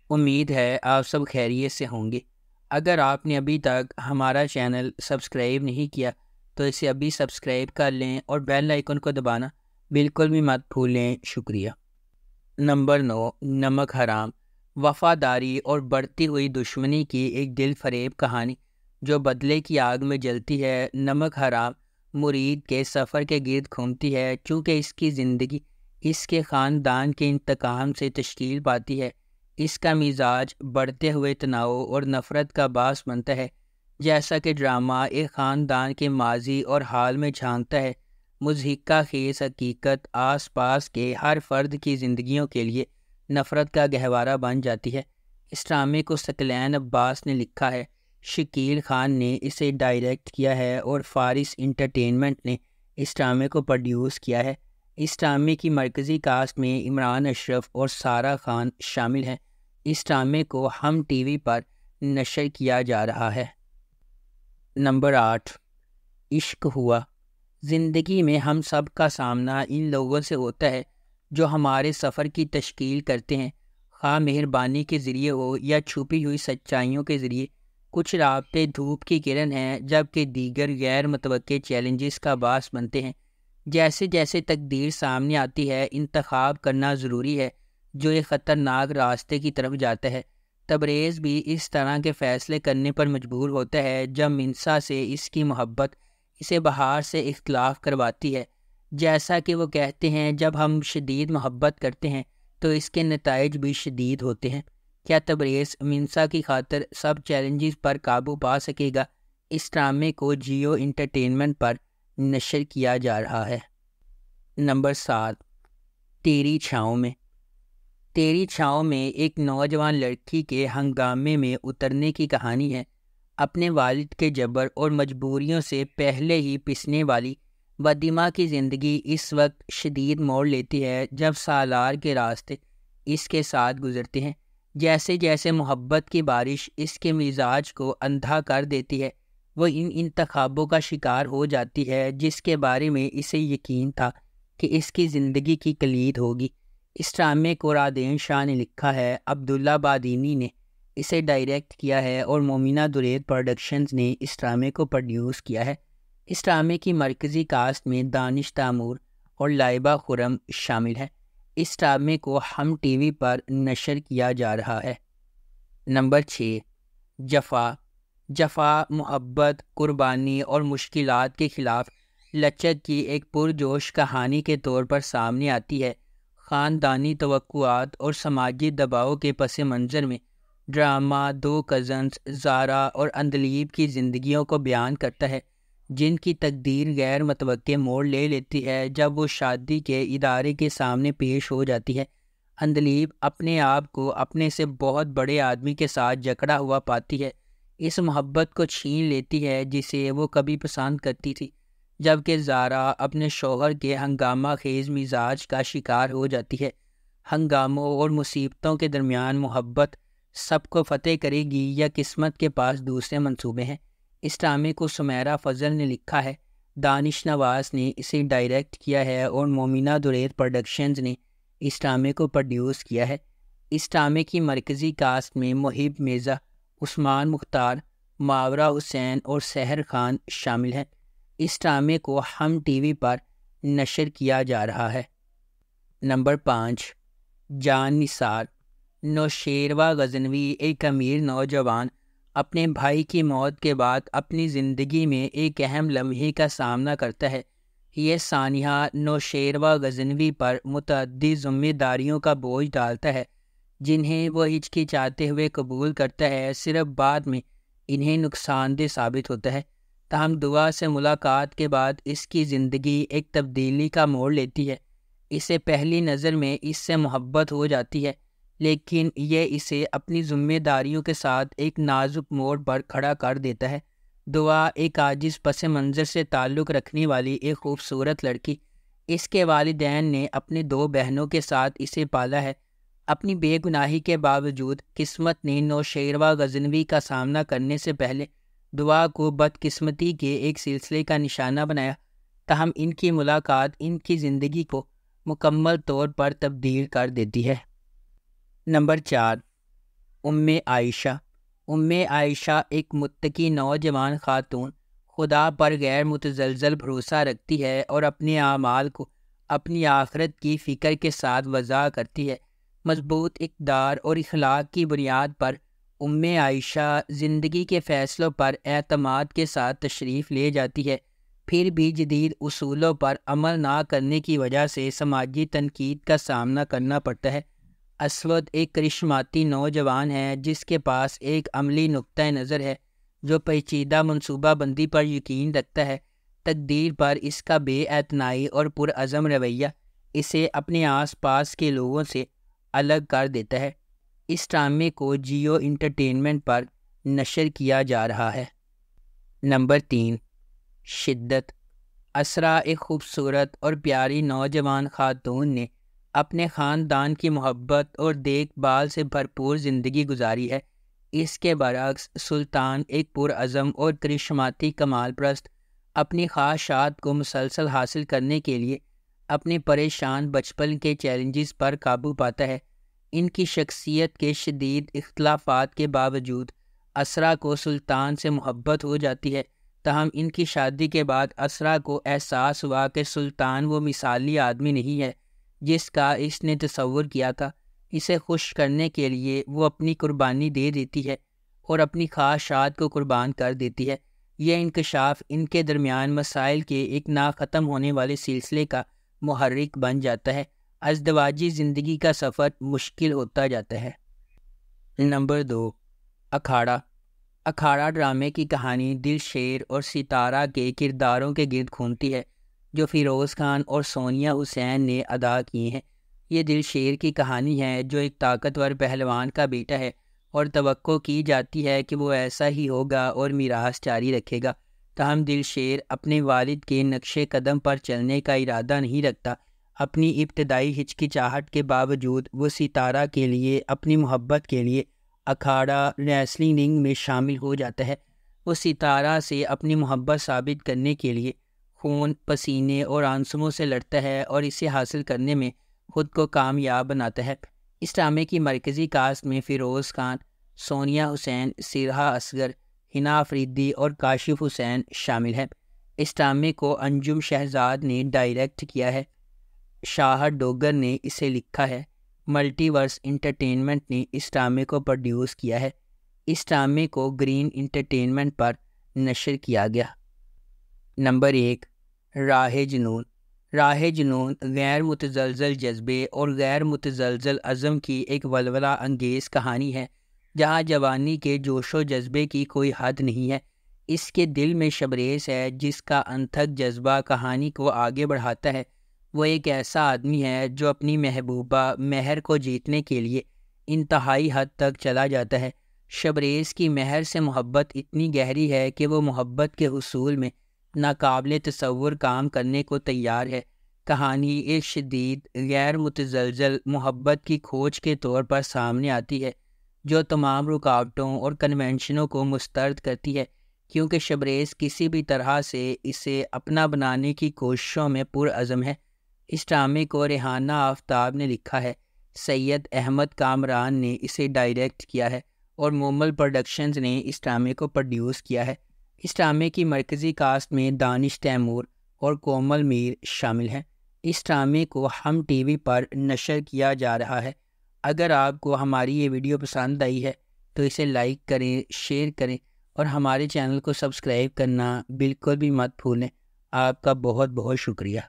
امید ہے آپ سب خیریت سے ہوں گے۔ اگر آپ نے ابھی تک ہمارا چینل سبسکرائب نہیں کیا تو اسے ابھی سبسکرائب کر لیں اور بیل آئیکن کو دبانا بالکل بھی مت بھولیں۔ شکریہ۔ نمبر 9، نمک حرام۔ وفاداری اور بڑھتی ہوئی دشمنی کی ایک دل فریب کہانی جو بدلے کی آگ میں جلتی ہے۔ نمک حرام مرید کے سفر کے گرد گھومتی ہے، چونکہ اس کی زندگی اس کے خاندان کے انتقام سے تشکیل پاتی ہے۔ اس کا مزاج بڑھتے ہوئے تناؤ اور نفرت کا باعث بنتا ہے۔ جیسا کہ ڈرامہ ایک خاندان کے ماضی اور حال میں جھانکتا ہے، مضحکہ خیز حقیقت آس پاس کے ہر فرد کی زندگیوں کے لیے نفرت کا گہوارہ بن جاتی ہے۔ اس ڈرامے کو ثقلین عباس نے لکھا ہے، شکیل خان نے اسے ڈائریکٹ کیا ہے اور فارس انٹرٹینمنٹ نے اس ڈرامے کو پروڈیوس کیا ہے۔ اس ڈرامے کی مرکزی کاسٹ میں عمران اشرف اور سارہ خان شامل ہیں۔ اس ڈرامے کو ہم ٹی وی پر نشر کیا جا رہا ہے۔ نمبر 8، عشق ہوا۔ زندگی میں ہم سب کا سامنا ان لوگوں سے ہوتا ہے جو ہمارے سفر کی تشکیل کرتے ہیں، خواہ مہربانی کے ذریعے ہو یا چھپی ہوئی سچائیوں کے ذریعے۔ کچھ رابطے دھوپ کی کرن ہیں، جبکہ دیگر غیر متوقع چیلنجز کا باعث بنتے ہیں۔ جیسے جیسے تقدیر سامنے آتی ہے، انتخاب کرنا ضروری ہے جو ایک خطرناک راستے کی طرف جاتا ہے۔ تبریز بھی اس طرح کے فیصلے کرنے پر مجبور ہوتا ہے جب منسا سے اس کی محبت اسے بہار سے اختلاف کرواتی ہے۔ جیسا کہ وہ کہتے ہیں، جب ہم شدید محبت کرتے ہیں تو اس کے نتائج بھی شدید ہوتے ہیں۔ کیا تبریز منسا کی خاطر سب چیلنجز پر قابو پا سکے گا؟ اس ڈرامے کو جیو انٹرٹینمنٹ پر نشر کیا جا رہا ہے۔ نمبر 7، تیری چھاؤں میں۔ تیری چھاؤں میں ایک نوجوان لڑکی کے ہنگامے میں اترنے کی کہانی ہے۔ اپنے والد کے جبر اور مجبوریوں سے پہلے ہی پسنے والی وادیمہ کی زندگی اس وقت شدید موڑ لیتی ہے جب سالار کے راستے اس کے ساتھ گزرتے ہیں۔ جیسے جیسے محبت کی بارش اس کے مزاج کو اندھا کر دیتی ہے، وہ ان انتخابوں کا شکار ہو جاتی ہے جس کے بارے میں اسے یقین تھا کہ اس کی زندگی کی کلید ہوگی۔ اس ڈرامے کو رادین شاہ نے لکھا ہے، عبداللہ بادینی نے اسے ڈائریکٹ کیا ہے اور مومنہ درید پروڈکشنز نے اس ڈرامے کو پروڈیوس کیا ہے۔ اس ڈرامے کی مرکزی کاسٹ میں دانش تیمور اور لائبہ خرم شامل ہیں۔ اس ڈرامے کو ہم ٹی وی پر نشر کیا جا رہا ہے۔ نمبر 6، جفا۔ جفا محبت، قربانی اور مشکلات کے خلاف لچک کی ایک پرجوش کہانی کے طور پر سامنے آتی ہے۔ خاندانی توقعات اور سماجی دباؤ کے پس منظر میں ڈرامہ دو کزنز زارا اور اندلیب کی زندگیوں کو بیان کرتا ہے، جن کی تقدیر غیر متوقع موڑ لے لیتی ہے جب وہ شادی کے ادارے کے سامنے پیش ہو جاتی ہے۔ اندلیب اپنے آپ کو اپنے سے بہت بڑے آدمی کے ساتھ جکڑا ہوا پاتی ہے، اس محبت کو چھین لیتی ہے جسے وہ کبھی پسند کرتی تھی، جبکہ زارا اپنے شوہر کے ہنگامہ خیز مزاج کا شکار ہو جاتی ہے۔ ہنگاموں اور مصیبتوں کے درمیان محبت سب کو فتح کرے گی یا قسمت کے پاس دوسرے منصوبے ہیں؟ اس ڈرامے کو سمیرہ فضل نے لکھا ہے، دانش نواز نے اسے ڈائریکٹ کیا ہے اور مومنہ درید پروڈکشنز نے اس ڈرامے کو پروڈیوس کیا ہے۔ اس ڈرامے کی مرکزی کاسٹ میں محب میزا، عثمان مختار، ماورا حسین اور سحر خان شامل ہیں۔ اس ڈرامے کو ہم ٹی وی پر نشر کیا جا رہا ہے۔ نمبر 5، جان نثار۔ نوشیروہ غزنوی ایک امیر نوجوان اپنے بھائی کی موت کے بعد اپنی زندگی میں ایک اہم لمحے کا سامنا کرتا ہے۔ یہ سانحہ نوشیروہ غزنوی پر متعدد ذمہ داریوں کا بوجھ ڈالتا ہے، جنہیں وہ ہچکچاتے ہوئے قبول کرتا ہے، صرف بعد میں انہیں نقصان دہ ثابت ہوتا ہے۔ تاہم دعا سے ملاقات کے بعد اس کی زندگی ایک تبدیلی کا موڑ لیتی ہے۔ اسے پہلی نظر میں اس سے محبت ہو جاتی ہے، لیکن یہ اسے اپنی ذمہ داریوں کے ساتھ ایک نازک موڑ پر کھڑا کر دیتا ہے۔ دعا ایک عاجز پس منظر سے تعلق رکھنے والی ایک خوبصورت لڑکی، اس کے والدین نے اپنے 2 بہنوں کے ساتھ اسے پالا ہے۔ اپنی بے گناہی کے باوجود قسمت نے نوشیروہ غزنوی کا سامنا کرنے سے پہلے دعا کو بدقسمتی کے ایک سلسلے کا نشانہ بنایا، تاہم ان کی ملاقات ان کی زندگی کو مکمل طور پر تبدیل کر دیتی ہے۔ نمبر 4، ام عائشہ ایک متقی نوجوان خاتون خدا پر غیر متزلزل بھروسہ رکھتی ہے اور اپنے اعمال کو اپنی آخرت کی فکر کے ساتھ وضع کرتی ہے۔ مضبوط اقدار اور اخلاق کی بنیاد پر ام عائشہ زندگی کے فیصلوں پر اعتماد کے ساتھ تشریف لے جاتی ہے، پھر بھی جدید اصولوں پر عمل نہ کرنے کی وجہ سے سماجی تنقید کا سامنا کرنا پڑتا ہے۔ اسود ایک کرشماتی نوجوان ہے جس کے پاس ایک عملی نقطۂ نظر ہے، جو پیچیدہ منصوبہ بندی پر یقین رکھتا ہے۔ تقدیر پر اس کا بے اعتنائی اور پرعزم رویہ اسے اپنے آس پاس کے لوگوں سے الگ کر دیتا ہے۔ اس ڈرامے کو جیو انٹرٹینمنٹ پر نشر کیا جا رہا ہے۔ نمبر 3، شدت۔ اسرا ایک خوبصورت اور پیاری نوجوان خاتون نے اپنے خاندان کی محبت اور دیکھ بھال سے بھرپور زندگی گزاری ہے۔ اس کے برعکس سلطان ایک پرعزم اور کرشماتی کمال پرست اپنی خواہشات کو مسلسل حاصل کرنے کے لیے اپنے پریشان بچپن کے چیلنجز پر قابو پاتا ہے۔ ان کی شخصیت کے شدید اختلافات کے باوجود اسرا کو سلطان سے محبت ہو جاتی ہے، تاہم ان کی شادی کے بعد اسرا کو احساس ہوا کہ سلطان وہ مثالی آدمی نہیں ہے جس کا اس نے تصور کیا تھا۔ اسے خوش کرنے کے لیے وہ اپنی قربانی دے دیتی ہے اور اپنی خواہشات کو قربان کر دیتی ہے۔ یہ انکشاف ان کے درمیان مسائل کے ایک نہ ختم ہونے والے سلسلے کا محرک بن جاتا ہے۔ ازدواجی زندگی کا سفر مشکل ہوتا جاتا ہے۔ نمبر 2، اکھاڑا ڈرامے کی کہانی دل شیر اور ستارہ کے کرداروں کے گرد گھومتی ہے جو فیروز خان اور سونیا حسین نے ادا کیے ہیں۔ یہ دل شیر کی کہانی ہے جو ایک طاقتور پہلوان کا بیٹا ہے اور توقع کی جاتی ہے کہ وہ ایسا ہی ہوگا اور میراث جاری رکھے گا، تاہم دل شیر اپنے والد کے نقش قدم پر چلنے کا ارادہ نہیں رکھتا۔ اپنی ابتدائی ہچکچاہٹ کے باوجود وہ ستارہ کے لیے اپنی محبت کے لیے اکھاڑا ریسلنگ رنگ میں شامل ہو جاتا ہے۔ وہ ستارہ سے اپنی محبت ثابت کرنے کے لیے خون، پسینے اور آنسوؤں سے لڑتا ہے اور اسے حاصل کرنے میں خود کو کامیاب بناتا ہے۔ اس ڈرامے کی مرکزی کاسٹ میں فیروز خان، سونیا حسین، سرہا اصغر، حنا آفریدی اور کاشف حسین شامل ہیں۔ اس ڈرامے کو انجم شہزاد نے ڈائریکٹ کیا ہے۔ شاہد ڈوگر نے اسے لکھا ہے۔ ملٹی ورس انٹرٹینمنٹ نے اس ڈرامے کو پروڈیوس کیا ہے۔ اس ڈرامے کو گرین انٹرٹینمنٹ پر نشر کیا گیا۔ نمبر 1، راہ جنون غیر متزلزل جذبے اور غیر متزلزل عزم کی ایک ولولہ انگیز کہانی ہے جہاں جوانی کے جوش و جذبے کی کوئی حد نہیں ہے۔ اس کے دل میں شبریز ہے جس کا انتھک جذبہ کہانی کو آگے بڑھاتا ہے۔ وہ ایک ایسا آدمی ہے جو اپنی محبوبہ مہر کو جیتنے کے لیے انتہائی حد تک چلا جاتا ہے۔ شبریز کی مہر سے محبت اتنی گہری ہے کہ وہ محبت کے حصول میں ناقابل تصور کام کرنے کو تیار ہے۔ کہانی ایک شدید غیر متزلزل محبت کی کھوج کے طور پر سامنے آتی ہے جو تمام رکاوٹوں اور کنونشنوں کو مسترد کرتی ہے، کیونکہ شبریز کسی بھی طرح سے اسے اپنا بنانے کی کوششوں میں پرعزم ہے۔ اس ڈرامے کو ریحانہ آفتاب نے لکھا ہے، سید احمد کامران نے اسے ڈائریکٹ کیا ہے اور مومل پروڈکشنز نے اس ڈرامے کو پروڈیوس کیا ہے۔ اس ڈرامے کی مرکزی کاسٹ میں دانش تیمور اور کومل میر شامل ہیں۔ اس ڈرامے کو ہم ٹی وی پر نشر کیا جا رہا ہے۔ اگر آپ کو ہماری یہ ویڈیو پسند آئی ہے تو اسے لائک کریں، شیئر کریں اور ہمارے چینل کو سبسکرائب کرنا بالکل بھی مت بھولیں۔ آپ کا بہت بہت شکریہ۔